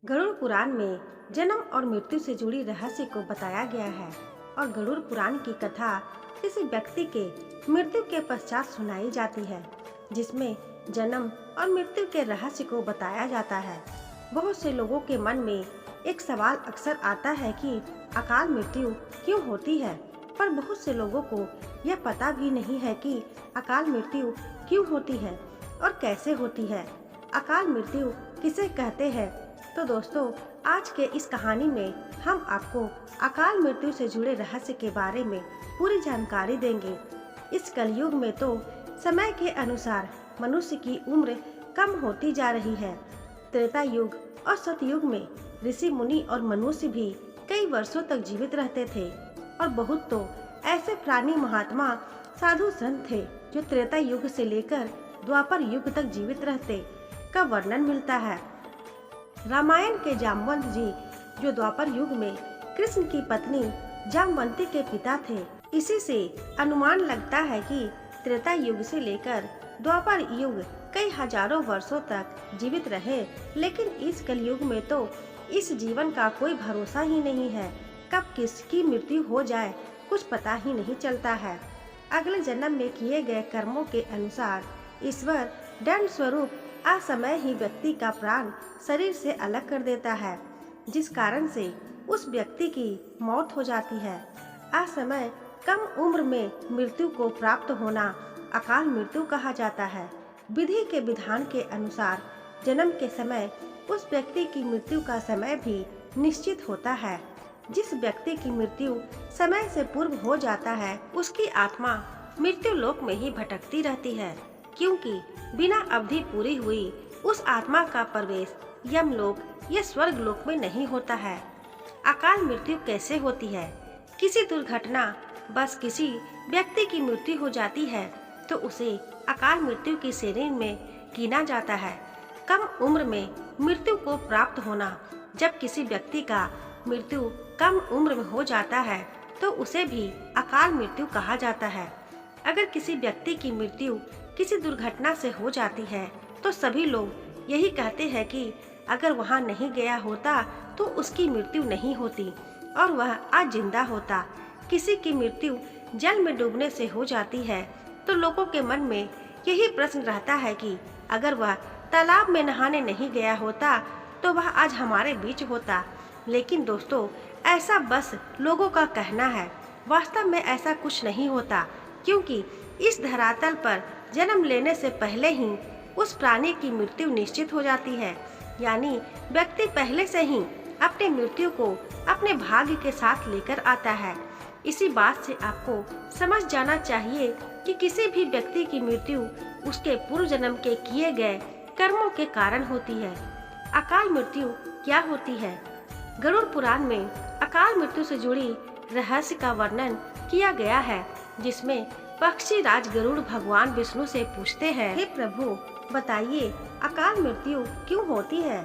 गरुड़ पुराण में जन्म और मृत्यु से जुड़ी रहस्य को बताया गया है और गरुड़ पुराण की कथा किसी व्यक्ति के मृत्यु के पश्चात सुनाई जाती है, जिसमें जन्म और मृत्यु के रहस्य को बताया जाता है। बहुत से लोगों के मन में एक सवाल अक्सर आता है कि अकाल मृत्यु क्यों होती है, पर बहुत से लोगों को यह पता भी नहीं है कि अकाल मृत्यु क्यों होती है और कैसे होती है। अकाल मृत्यु किसे कहते हैं? तो दोस्तों, आज के इस कहानी में हम आपको अकाल मृत्यु से जुड़े रहस्य के बारे में पूरी जानकारी देंगे। इस कलयुग में तो समय के अनुसार मनुष्य की उम्र कम होती जा रही है। त्रेता युग और सतयुग में ऋषि मुनि और मनुष्य भी कई वर्षों तक जीवित रहते थे और बहुत तो ऐसे प्राणी महात्मा साधु संत थे जो त्रेता युग से लेकर द्वापर युग तक जीवित रहते का वर्णन मिलता है। रामायण के जामवंत जी, जो द्वापर युग में कृष्ण की पत्नी जामवंती के पिता थे, इसी से अनुमान लगता है कि त्रेता युग से लेकर द्वापर युग कई हजारों वर्षों तक जीवित रहे। लेकिन इस कलयुग में तो इस जीवन का कोई भरोसा ही नहीं है, कब किसकी मृत्यु हो जाए कुछ पता ही नहीं चलता है। अगले जन्म में किए गए कर्मों के अनुसार ईश्वर दंड स्वरूप असमय ही व्यक्ति का प्राण शरीर से अलग कर देता है, जिस कारण से उस व्यक्ति की मौत हो जाती है। असमय कम उम्र में मृत्यु को प्राप्त होना अकाल मृत्यु कहा जाता है। विधि के विधान के अनुसार जन्म के समय उस व्यक्ति की मृत्यु का समय भी निश्चित होता है। जिस व्यक्ति की मृत्यु समय से पूर्व हो जाता है, उसकी आत्मा मृत्यु लोक में ही भटकती रहती है, क्योंकि बिना अवधि पूरी हुई उस आत्मा का प्रवेश यमलोक या स्वर्ग लोक में नहीं होता है। अकाल मृत्यु कैसे होती है? किसी दुर्घटना बस किसी व्यक्ति की मृत्यु हो जाती है तो उसे अकाल मृत्यु की श्रेणी में गिना जाता है। कम उम्र में मृत्यु को प्राप्त होना, जब किसी व्यक्ति का मृत्यु कम उम्र में हो जाता है तो उसे भी अकाल मृत्यु कहा जाता है। अगर किसी व्यक्ति की मृत्यु किसी दुर्घटना से हो जाती है तो सभी लोग यही कहते हैं कि अगर वहां नहीं गया होता तो उसकी मृत्यु नहीं होती और वह आज जिंदा होता। किसी की मृत्यु जल में डूबने से हो जाती है तो लोगों के मन में यही प्रश्न रहता है कि अगर वह तालाब में नहाने नहीं गया होता तो वह आज हमारे बीच होता। लेकिन दोस्तों, ऐसा बस लोगों का कहना है, वास्तव में ऐसा कुछ नहीं होता, क्योंकि इस धरातल पर जन्म लेने से पहले ही उस प्राणी की मृत्यु निश्चित हो जाती है। यानी व्यक्ति पहले से ही अपने मृत्यु को अपने भाग्य के साथ लेकर आता है। इसी बात से आपको समझ जाना चाहिए कि किसी भी व्यक्ति की मृत्यु उसके पूर्व जन्म के किए गए कर्मों के कारण होती है। अकाल मृत्यु क्या होती है? गरुड़ पुराण में अकाल मृत्यु से जुड़ी रहस्य का वर्णन किया गया है, जिसमें पक्षी राज गरुड़ भगवान विष्णु से पूछते हैं, हे प्रभु बताइए, अकाल मृत्यु क्यों होती है?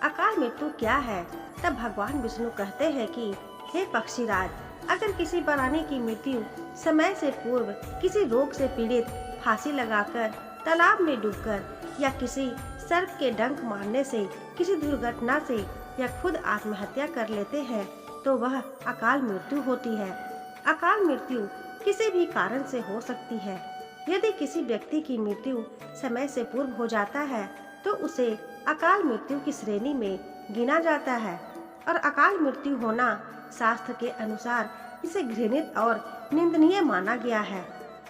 अकाल मृत्यु क्या है? तब भगवान विष्णु कहते हैं कि हे पक्षी राज, अगर किसी प्राणी की मृत्यु समय से पूर्व किसी रोग से पीड़ित फांसी लगाकर, तालाब में डूबकर या किसी सर्प के डंक मारने से, किसी दुर्घटना से या खुद आत्महत्या कर लेते हैं तो वह अकाल मृत्यु होती है। अकाल मृत्यु किसी भी कारण से हो सकती है। यदि किसी व्यक्ति की मृत्यु समय से पूर्व हो जाता है तो उसे अकाल मृत्यु की श्रेणी में गिना जाता है और अकाल मृत्यु होना शास्त्र के अनुसार इसे घृणित और निंदनीय माना गया है।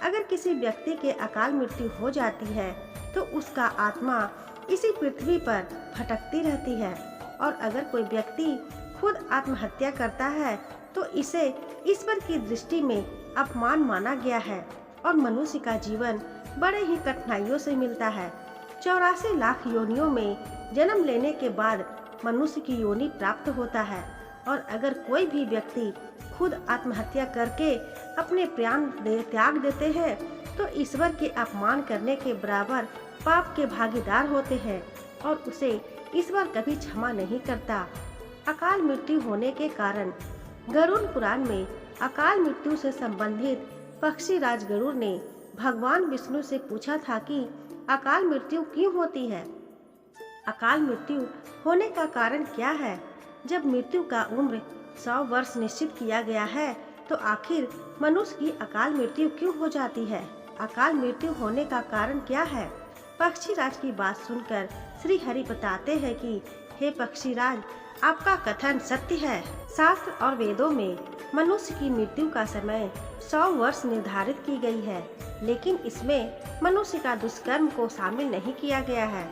अगर किसी व्यक्ति के अकाल मृत्यु हो जाती है तो उसका आत्मा इसी पृथ्वी पर भटकती रहती है, और अगर कोई व्यक्ति खुद आत्महत्या करता है तो इसे ईश्वर की दृष्टि में अपमान माना गया है और मनुष्य का जीवन बड़े ही कठिनाइयों से मिलता है। 84 लाख योनियों में जन्म लेने के बाद मनुष्य की योनि प्राप्त होता है, और अगर कोई भी व्यक्ति खुद आत्महत्या करके अपने प्राण त्याग देते हैं तो ईश्वर के अपमान करने के बराबर पाप के भागीदार होते हैं और उसे ईश्वर कभी क्षमा नहीं करता। अकाल मृत्यु होने के कारण गरुड़ पुराण में अकाल मृत्यु से संबंधित पक्षी राज गरुड़ ने भगवान विष्णु से पूछा था कि अकाल मृत्यु क्यों होती है। अकाल मृत्यु होने का कारण क्या है? जब मृत्यु का उम्र 100 वर्ष निश्चित किया गया है, तो आखिर मनुष्य की अकाल मृत्यु क्यों हो जाती है? अकाल मृत्यु होने का कारण क्या है? पक्षीराज की बात सुनकर श्री हरि बताते हैं कि हे पक्षीराज, आपका कथन सत्य है। शास्त्र और वेदों में मनुष्य की मृत्यु का समय 100 वर्ष निर्धारित की गई है, लेकिन इसमें मनुष्य का दुष्कर्म को शामिल नहीं किया गया है।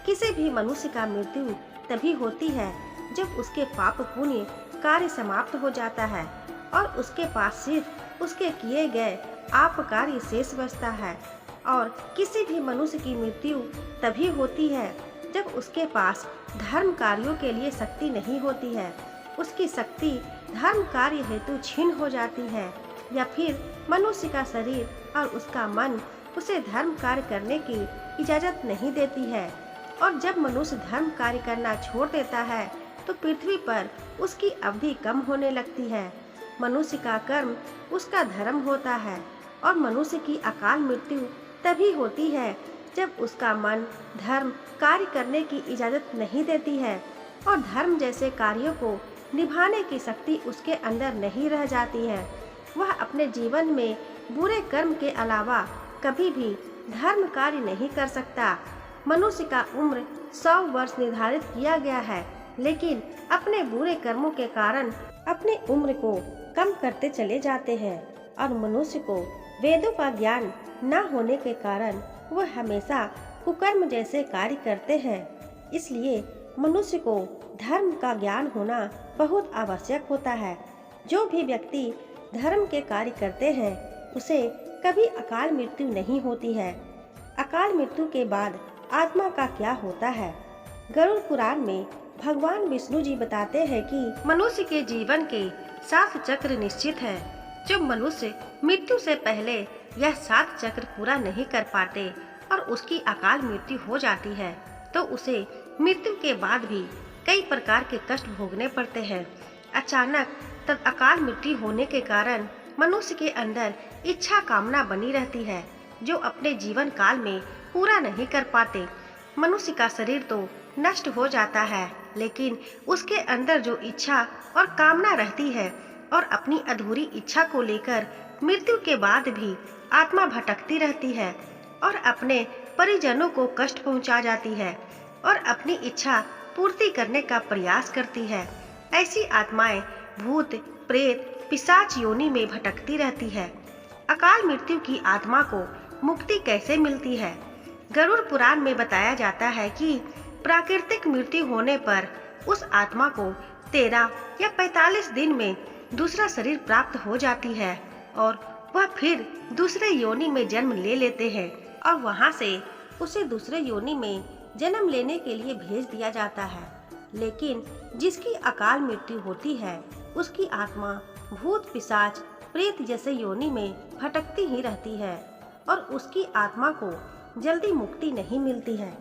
किसी भी मनुष्य का मृत्यु तभी होती है जब उसके पाप पुण्य कार्य समाप्त हो जाता है और उसके पास सिर्फ उसके किए गए आप कार्य शेष बचता है। और किसी भी मनुष्य की मृत्यु तभी होती है जब उसके पास धर्म कार्यों के लिए शक्ति नहीं होती है, उसकी शक्ति धर्म कार्य हेतु छीन हो जाती है, या फिर मनुष्य का शरीर और उसका मन उसे धर्म कार्य करने की इजाजत नहीं देती है। और जब मनुष्य धर्म कार्य करना छोड़ देता है तो पृथ्वी पर उसकी अवधि कम होने लगती है। मनुष्य का कर्म उसका धर्म होता है और मनुष्य की अकाल मृत्यु तभी होती है जब उसका मन धर्म कार्य करने की इजाजत नहीं देती है और धर्म जैसे कार्यों को निभाने की शक्ति उसके अंदर नहीं रह जाती है। वह अपने जीवन में बुरे कर्म के अलावा कभी भी धर्म कार्य नहीं कर सकता। मनुष्य का उम्र 100 वर्ष निर्धारित किया गया है, लेकिन अपने बुरे कर्मों के कारण अपनी उम्र को कम करते चले जाते हैं और मनुष्य को वेदों का ज्ञान न होने के कारण वह हमेशा कुकर्म जैसे कार्य करते हैं। इसलिए मनुष्य को धर्म का ज्ञान होना बहुत आवश्यक होता है। जो भी व्यक्ति धर्म के कार्य करते हैं उसे कभी अकाल मृत्यु नहीं होती है। अकाल मृत्यु के बाद आत्मा का क्या होता है? गरुड़ पुराण में भगवान विष्णु जी बताते हैं कि मनुष्य के जीवन के 7 चक्र निश्चित है। जब मनुष्य मृत्यु से पहले यह 7 चक्र पूरा नहीं कर पाते और उसकी अकाल मृत्यु हो जाती है, तो उसे मृत्यु के बाद भी कई प्रकार के कष्ट भोगने पड़ते हैं। अचानक तब अकाल मृत्यु होने के कारण मनुष्य के अंदर इच्छा कामना बनी रहती है, जो अपने जीवन काल में पूरा नहीं कर पाते। मनुष्य का शरीर तो नष्ट हो जाता है, लेकिन उसके अंदर जो इच्छा और कामना रहती है और अपनी अधूरी इच्छा को लेकर मृत्यु के बाद भी आत्मा भटकती रहती है और अपने परिजनों को कष्ट पहुंचा जाती है और अपनी इच्छा पूर्ति करने का प्रयास करती है। ऐसी आत्माएं भूत, प्रेत, पिशाच योनि में भटकती रहती है। अकाल मृत्यु की आत्मा को मुक्ति कैसे मिलती है? गरुड़ पुराण में बताया जाता है कि प्राकृतिक मृत्यु होने पर उस आत्मा को 13 या 45 दिन में दूसरा शरीर प्राप्त हो जाती है और वह फिर दूसरे योनि में जन्म ले लेते हैं और वहां से उसे दूसरे योनि में जन्म लेने के लिए भेज दिया जाता है। लेकिन जिसकी अकाल मृत्यु होती है उसकी आत्मा भूत, पिशाच, प्रेत जैसे योनि में भटकती ही रहती है और उसकी आत्मा को जल्दी मुक्ति नहीं मिलती है।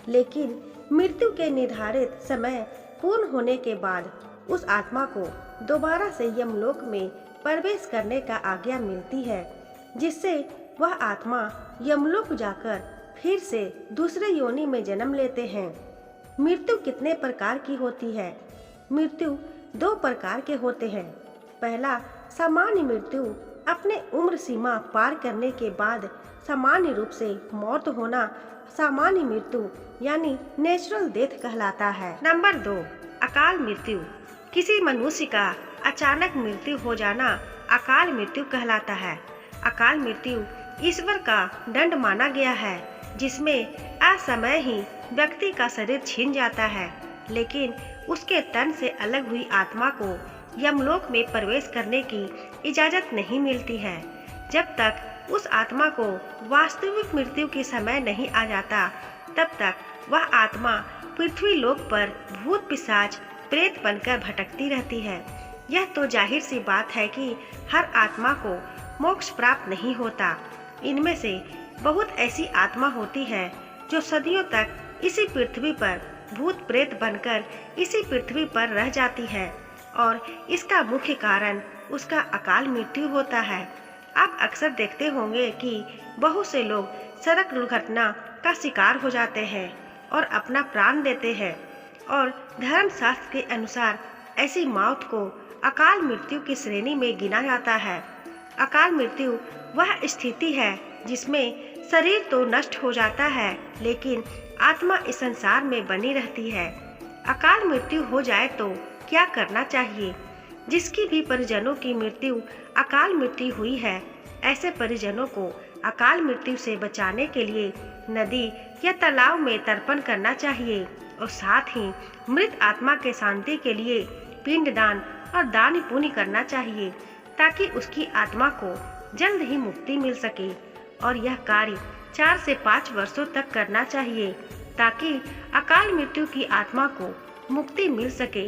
लेकिन मृत्यु के निर्धारित समय पूर्ण होने के बाद उस आत्मा को दोबारा से यमलोक में प्रवेश करने का आज्ञा मिलती है, जिससे वह आत्मा यमलोक जाकर फिर से दूसरे योनि में जन्म लेते हैं। मृत्यु कितने प्रकार की होती है? मृत्यु 2 प्रकार के होते हैं। पहला, सामान्य मृत्यु अपने उम्र सीमा पार करने के बाद सामान्य रूप से मौत होना सामान्य मृत्यु यानी नेचुरल डेथ कहलाता है। नंबर 2, अकाल मृत्यु। किसी मनुष्य का अचानक मृत्यु हो जाना अकाल मृत्यु कहलाता है। अकाल मृत्यु ईश्वर का दंड माना गया है, जिसमें असमय ही व्यक्ति का शरीर छीन जाता है, लेकिन उसके तन से अलग हुई आत्मा को यमलोक में प्रवेश करने की इजाजत नहीं मिलती है। जब तक उस आत्मा को वास्तविक मृत्यु के समय नहीं आ जाता, तब तक वह आत्मा पृथ्वी लोक पर भूत, पिशाच, प्रेत बनकर भटकती रहती है। यह तो जाहिर सी बात है कि हर आत्मा को मोक्ष प्राप्त नहीं होता। इनमें से बहुत ऐसी आत्मा होती है जो सदियों तक इसी पृथ्वी पर भूत प्रेत बनकर इसी पृथ्वी पर रह जाती है और इसका मुख्य कारण उसका अकाल मृत्यु होता है। आप अक्सर देखते होंगे कि बहुत से लोग सड़क दुर्घटना का शिकार हो जाते हैं और अपना प्राण देते हैं। और धर्मशास्त्र के अनुसार ऐसी मौत को अकाल मृत्यु की श्रेणी में गिना जाता है। अकाल मृत्यु वह स्थिति है जिसमें शरीर तो नष्ट हो जाता है लेकिन आत्मा इस संसार में बनी रहती है। अकाल मृत्यु हो जाए तो क्या करना चाहिए? जिसकी भी परिजनों की मृत्यु अकाल मृत्यु हुई है, ऐसे परिजनों को अकाल मृत्यु से बचाने के लिए नदी या तालाब में तर्पण करना चाहिए और साथ ही मृत आत्मा के शांति के लिए पिंडदान और दान पुण्य करना चाहिए ताकि उसकी आत्मा को जल्द ही मुक्ति मिल सके। और यह कार्य 4 से 5 वर्षों तक करना चाहिए ताकि अकाल मृत्यु की आत्मा को मुक्ति मिल सके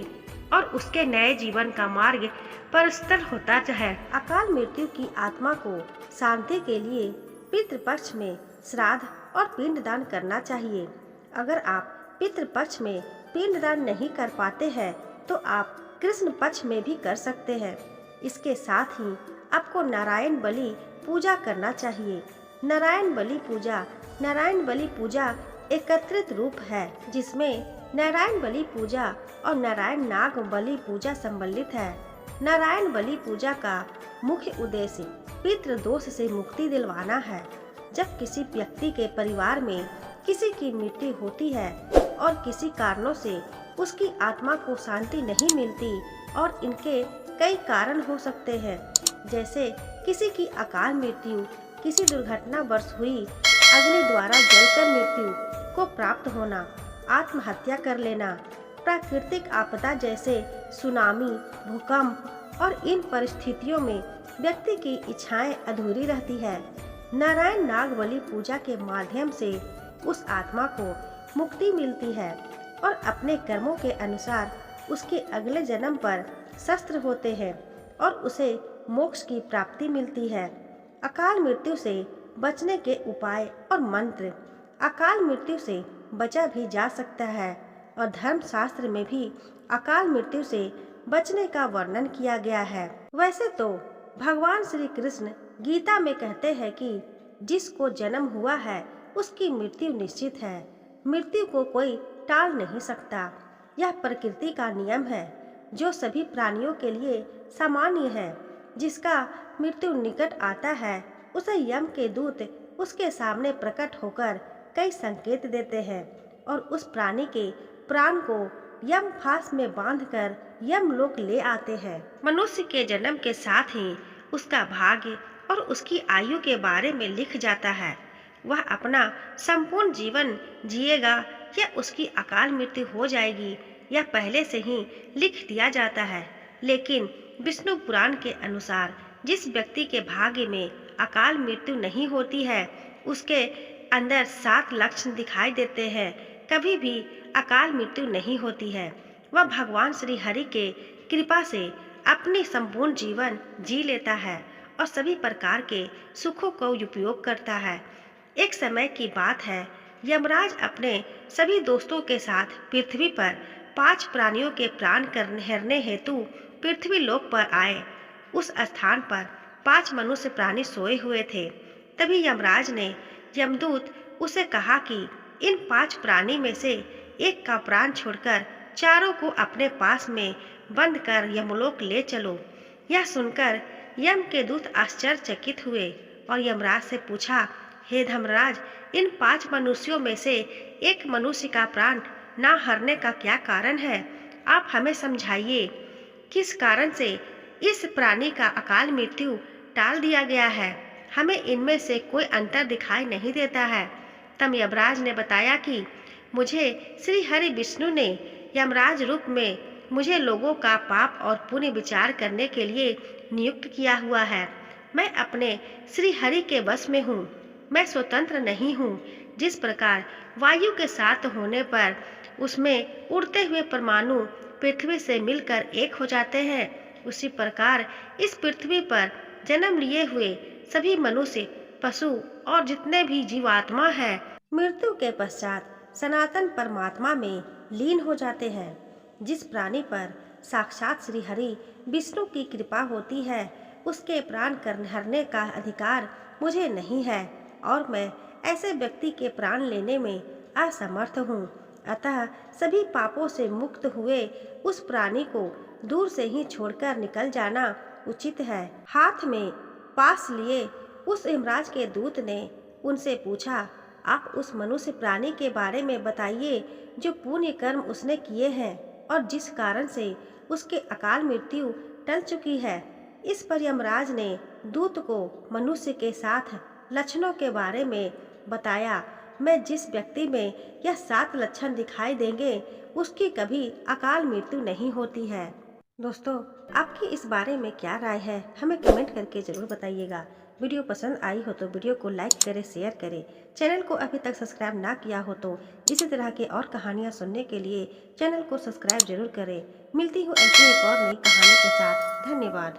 और उसके नए जीवन का मार्ग प्रशस्त होता जाए। अकाल मृत्यु की आत्मा को शांति के लिए पितृपक्ष में श्राद्ध और पिंडदान करना चाहिए। अगर आप पितृपक्ष में पिंडदान नहीं कर पाते हैं तो आप कृष्ण पक्ष में भी कर सकते हैं। इसके साथ ही आपको नारायण बलि पूजा करना चाहिए। नारायण बलि पूजा एकत्रित रूप है जिसमें नारायण बलि पूजा और नारायण नाग बलि पूजा सम्मिलित है। नारायण बलि पूजा का मुख्य उद्देश्य पितृदोष से मुक्ति दिलवाना है। जब किसी व्यक्ति के परिवार में किसी की मृत्यु होती है और किसी कारणों से उसकी आत्मा को शांति नहीं मिलती और इनके कई कारण हो सकते हैं, जैसे किसी की अकाल मृत्यु, किसी दुर्घटनावश हुई अग्नि द्वारा जलकर मृत्यु को प्राप्त होना, आत्महत्या कर लेना, प्राकृतिक आपदा जैसे सुनामी, भूकंप और इन परिस्थितियों में व्यक्ति की इच्छाएं अधूरी रहती है। नारायण नाग बलि पूजा के माध्यम से उस आत्मा को मुक्ति मिलती है और अपने कर्मों के अनुसार उसके अगले जन्म पर शस्त्र होते हैं और उसे मोक्ष की प्राप्ति मिलती है। अकाल मृत्यु से बचने के उपाय और मंत्र। अकाल मृत्यु से बचा भी जा सकता है और धर्मशास्त्र में भी अकाल मृत्यु से बचने का वर्णन किया गया है। वैसे तो भगवान श्री कृष्ण गीता में कहते हैं कि जिसको जन्म हुआ है उसकी मृत्यु निश्चित है। मृत्यु को कोई टाल नहीं सकता। यह प्रकृति का नियम है जो सभी प्राणियों के लिए सामान्य है। जिसका मृत्यु निकट आता है उसे यम के दूत उसके सामने प्रकट होकर कई संकेत देते हैं और उस प्राणी के प्राण को यम फांस में बांधकर यमलोक ले आते हैं। मनुष्य के जन्म के साथ ही उसका भाग्य और उसकी आयु के बारे में लिख जाता है। वह अपना संपूर्ण जीवन जिएगा या उसकी अकाल मृत्यु हो जाएगी, यह पहले से ही लिख दिया जाता है। लेकिन विष्णु पुराण के अनुसार जिस व्यक्ति के भाग्य में अकाल मृत्यु नहीं होती है उसके अंदर 7 लक्षण दिखाई देते हैं। कभी भी अकाल मृत्यु नहीं होती है। वह भगवान श्री हरि के कृपा से अपनी संपूर्ण जीवन जी लेता है और सभी प्रकार के सुखों को उपयोग करता है। एक समय की बात है, यमराज अपने सभी दोस्तों के साथ पृथ्वी पर 5 प्राणियों के प्राण हरने हेतु पृथ्वी लोक पर आए। उस स्थान पर 5 मनुष्य प्राणी सोए हुए थे। तभी यमराज ने यमदूत उसे कहा कि इन 5 प्राणी में से एक का प्राण छोड़कर चारों को अपने पास में बंद कर यमलोक ले चलो। यह सुनकर यम के दूत आश्चर्यचकित हुए और यमराज से पूछा, हे धर्मराज, इन 5 मनुष्यों में से एक मनुष्य का प्राण ना हरने का क्या कारण है? आप हमें समझाइए, किस कारण से इस प्राणी का अकाल मृत्यु टाल दिया गया है? हमें इनमें से कोई अंतर दिखाई नहीं देता है। तब यमराज ने बताया कि मुझे श्री हरि विष्णु ने यमराज रूप में मुझे लोगों का पाप और पुण्य विचार करने के लिए नियुक्त किया हुआ है। मैं अपने श्री हरि के वश में हूँ। मैं स्वतंत्र नहीं हूँ। जिस प्रकार वायु के साथ होने पर उसमें उड़ते हुए परमाणु पृथ्वी से मिलकर एक हो जाते हैं, उसी प्रकार इस पृथ्वी पर जन्म लिए हुए सभी मनुष्य, पशु और जितने भी जीवात्मा हैं, मृत्यु के पश्चात सनातन परमात्मा में लीन हो जाते हैं। जिस प्राणी पर साक्षात श्री हरि विष्णु की कृपा होती है उसके प्राण हरने का अधिकार मुझे नहीं है और मैं ऐसे व्यक्ति के प्राण लेने में असमर्थ हूँ। अतः सभी पापों से मुक्त हुए उस प्राणी को दूर से ही छोड़कर निकल जाना उचित है। हाथ में पास लिए उस यमराज के दूत ने उनसे पूछा, आप उस मनुष्य प्राणी के बारे में बताइए जो पुण्य कर्म उसने किए हैं और जिस कारण से उसके अकाल मृत्यु टल चुकी है। इस पर यमराज ने दूत को मनुष्य के साथ लक्षणों के बारे में बताया। मैं जिस व्यक्ति में यह 7 लक्षण दिखाई देंगे उसकी कभी अकाल मृत्यु नहीं होती है। दोस्तों, आपकी इस बारे में क्या राय है, हमें कमेंट करके ज़रूर बताइएगा। वीडियो पसंद आई हो तो वीडियो को लाइक करें, शेयर करें। चैनल को अभी तक सब्सक्राइब ना किया हो तो इसी तरह के और कहानियाँ सुनने के लिए चैनल को सब्सक्राइब जरूर करें। मिलती हूँ ऐसी एक और नई कहानी के साथ। धन्यवाद।